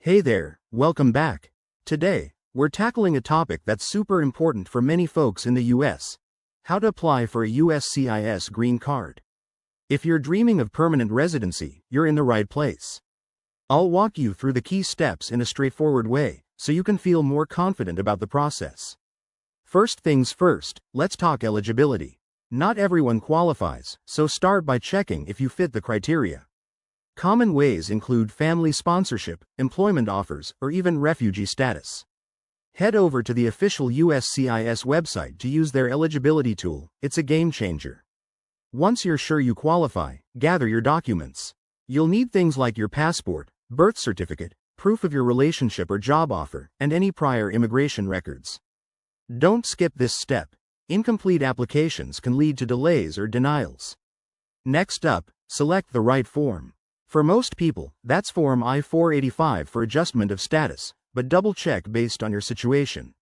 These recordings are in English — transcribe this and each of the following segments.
Hey there, welcome back. Today, we're tackling a topic that's super important for many folks in the US: how to apply for a USCIS green card. If you're dreaming of permanent residency, you're in the right place. I'll walk you through the key steps in a straightforward way, so you can feel more confident about the process. First things first, let's talk eligibility. Not everyone qualifies, so start by checking if you fit the criteria. Common ways include family sponsorship, employment offers, or even refugee status. Head over to the official USCIS website to use their eligibility tool. It's a game changer. Once you're sure you qualify, gather your documents. You'll need things like your passport, birth certificate, proof of your relationship or job offer, and any prior immigration records. Don't skip this step. Incomplete applications can lead to delays or denials. Next up, select the right form. For most people, that's Form I-485 for adjustment of status, but double-check based on your situation.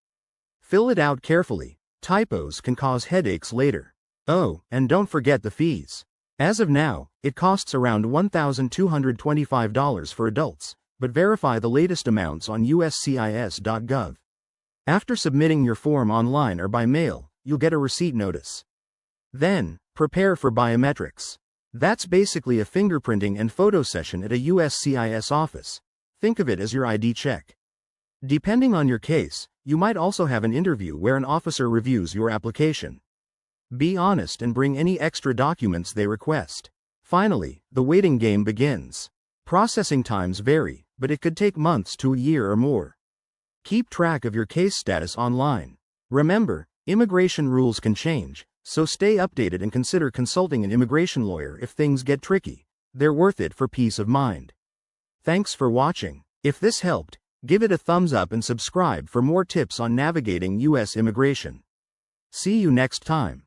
Fill it out carefully. Typos can cause headaches later. Oh, and don't forget the fees. As of now, it costs around $1,225 for adults, but verify the latest amounts on uscis.gov. After submitting your form online or by mail, you'll get a receipt notice. Then, prepare for biometrics. That's basically a fingerprinting and photo session at a USCIS office. Think of it as your ID check. Depending on your case, you might also have an interview where an officer reviews your application. Be honest and bring any extra documents they request. Finally, the waiting game begins. Processing times vary, but it could take months to a year or more. Keep track of your case status online. Remember, immigration rules can change, so stay updated and consider consulting an immigration lawyer if things get tricky. They're worth it for peace of mind. Thanks for watching. If this helped, give it a thumbs up and subscribe for more tips on navigating US immigration. See you next time.